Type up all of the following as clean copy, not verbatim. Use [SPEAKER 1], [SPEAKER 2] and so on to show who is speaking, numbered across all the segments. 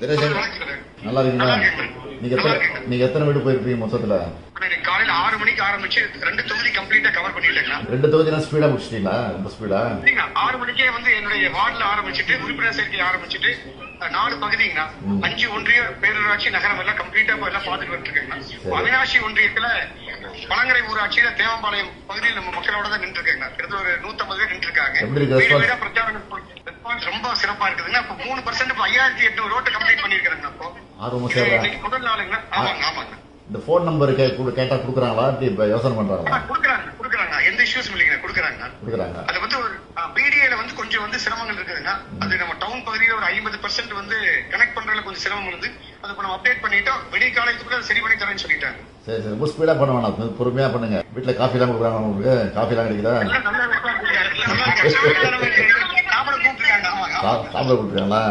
[SPEAKER 1] தினேஷன் நல்லா இருக்கீங்களா? நீங்க எத்தனை வீடு போயிருப்பீங்க மொத்தத்துல?
[SPEAKER 2] காலையில 6 மணிக்கு ஆரம்பிச்சு 2 தொகுதி கம்ப்ளீட்டா கவர் பண்ணிட்டேங்க.
[SPEAKER 1] 2 தொகுதினா ஸ்பீடா முடிச்சிட்டீங்களா? ரொம்ப ஸ்பீடா?
[SPEAKER 2] 6 மணிக்கே வந்து என்னுடைய வார்டுல ஆரம்பிச்சுட்டு உறுப்பினர் சேர்க்கை ஆரம்பிச்சுட்டு 4 பகுதிங்கண்ணா, 5 ஒன்றிய பேரூராட்சி நகரம் எல்லாம் கம்ப்ளீட்டா எல்லாம் பார்த்துட்டு வந்துருக்கேங்கண்ணா. அவினாசி ஒன்றியத்துல பழங்கரை ஊராட்சியில தேவம்பாளையம் பகுதியில் நம்ம மக்களோட தான் நின்று இருக்கேங்க. கிட்டத்தட்ட ஒரு 150 பேர் நின்று இருக்காங்க. வீடு வீடா பிரச்சாரம் ரொம்ப சிறப்பா இருக்குதுங்க. இப்போ 3% 5800 ரோட்டை கம்ப்ளீட் பண்ணிருக்காங்க. இப்போ முதல் நாளுங்கண்ணா. ஆமாங்க ஆமாங்க.
[SPEAKER 1] இந்த போன் நம்பர் கேட்டா குடுக்குறாங்களா? யோசனை பண்றாங்களா?
[SPEAKER 2] குடுக்குறாங்க. எந்த இஷ்யூஸும் இல்லைங்க. குடுக்குறாங்க. அது வந்து ஒரு பிடிஏல வந்து கொஞ்சம் வந்து சிரமங்கள் இருக்குதுங்க. அது நம்ம டவுன் பகுதியில ஒரு 50% வந்து கனெக்ட் பண்றதுல கொஞ்சம் சிரமம் இருந்து அதை நம்ம அப்டேட் பண்ணிட்டோம். விடிய காலேஜுக்குள்ள சரி பண்ணி தரேன்னு சொல்லிட்டாங்க.
[SPEAKER 1] சரி சரி, ரொம்ப ஸ்பீடா பண்ண வேணாம், பொறுமையா பண்ணுங்க. வீட்டுல காஃபி எல்லாம் கொடுக்குறாங்க உங்களுக்கு? காஃபி எல்லாம் கிடைக்குதா? சாப்பிட கொடுத்துருக்காங்களா?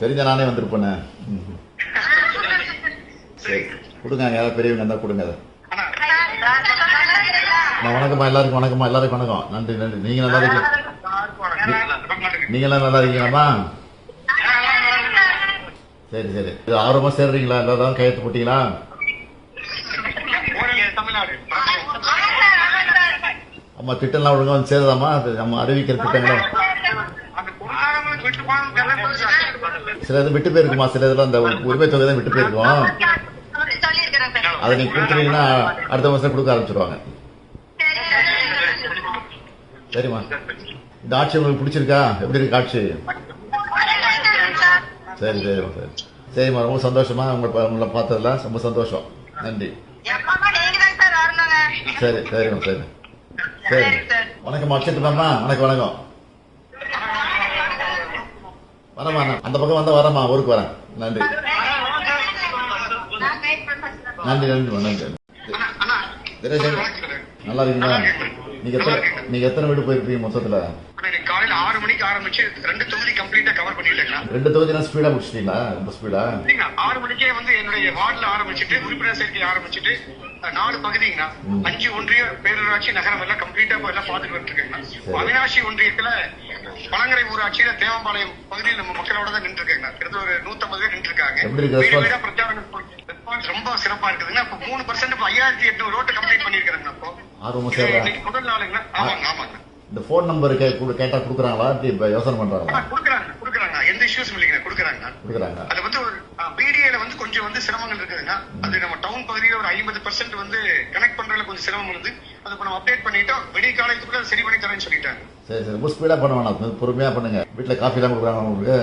[SPEAKER 1] தெரிஞ்ச நானே வந்திருப்பேன். சரி கொடுங்க, யாராவது பெரியவங்க இருந்தா கொடுங்க. வணக்கம்மா எல்லாருக்கும், வணக்கம். நன்றி. நீங்க நல்லா இருக்கீங்க? நீங்க எல்லாம் நல்லா இருக்கீங்களாம்மா? சரி சரி, இது ஆர்வமா சேர்றீங்களா? எல்லாரும் கையெழுத்து போட்டீங்களா? அம்மா திட்டம்லாம் ஒழுங்கா வந்து சேருதாம்மா? நம்ம அறிவிக்கிற திட்டங்களா சில இது விட்டு போயிருக்குமா? சில இதெல்லாம் அந்த உரிமை தொகை தான் விட்டு போயிருக்கோம். அதை நீங்க கொடுத்துட்டீங்கன்னா அடுத்த மாசம் கொடுக்க ஆரம்பிச்சிருவாங்க. சரிம்மா, இந்த ஆட்சி உங்களுக்கு பிடிச்சிருக்கா? எப்படி இருக்கு ஆட்சி? சரிம்மா, ரொம்ப சந்தோஷமா உங்களை பார்த்ததுல ரொம்ப சந்தோஷம். நன்றி. சரிம்மா. சரி வணக்கம். அடிச்சிட்டுமாம்மா? வணக்கம். வரமா, அந்த பக்கம் வந்தா வரமா, ஊருக்கு வரேன். நன்றி. தினேஷன் நல்லா இருக்கீங்களா? நீங்க எத்தனை வீடு போயிருப்பீங்க மொத்தத்துல?
[SPEAKER 2] காலையில 6 மணிக்கு ஆரம்பிச்சு 2 தொகுதி கம்ப்ளீட்டா கவர் பண்ணிட்டேங்க.
[SPEAKER 1] 2 தொகுதினா ஸ்பீடா முடிச்சிட்டீங்களா? ரொம்ப ஸ்பீடா?
[SPEAKER 2] 6 மணிக்கே வந்து என்னுடைய வார்டுல ஆரம்பிச்சுட்டு உறுப்பினர் சேர்க்கை ஆரம்பிச்சுட்டு 4 பகுதிங்கண்ணா, 5 ஒன்றிய பேரூராட்சி நகரம் எல்லாம் கம்ப்ளீட்டா எல்லாம் பார்த்துட்டு வந்துருக்கேங்க. அவினாசி ஒன்றியத்துல பழங்கரை ஊராட்சியில தேவம்பாளையம் பகுதியில் நம்ம மக்களோட தான் நின்று இருக்கேங்க. கிட்டத்தட்ட ஒரு 150 பேர் நின்று இருக்காங்க. வீடு வீடா பிரச்சாரம் ரொம்ப சிறப்பா இருக்குதுங்க. இப்போ 3% 5800 ரோட்டை கம்ப்ளீட் பண்ணிருக்காங்க. இப்போ முதல் நாளுங்கண்ணா. ஆமாங்க.
[SPEAKER 1] இந்த போன் நம்பர் கேட்டா குடுக்குறாங்களா? யோசனை பண்றாங்களா?
[SPEAKER 2] குடுக்குறாங்க. எந்த இஷ்யூஸும் இல்லைங்க. குடுக்குறாங்க. அது வந்து ஒரு பிடிஏல வந்து கொஞ்சம் வந்து சிரமங்கள் இருக்குதுங்க. அது நம்ம டவுன் பகுதியில ஒரு 50% வந்து கனெக்ட் பண்றதுல கொஞ்சம் சிரமம் இருந்து அதை நம்ம அப்டேட் பண்ணிட்டோம். விடிய காலேஜுக்குள்ள சரி பண்ணி தரேன்னு சொல்லிட்டாங்க.
[SPEAKER 1] சரி ரொம்ப ஸ்பீடா பண்ண வேணாம், பொறுமையா பண்ணுங்க. வீட்டுல காஃபி எல்லாம் கொடுக்குறாங்க உங்களுக்கு?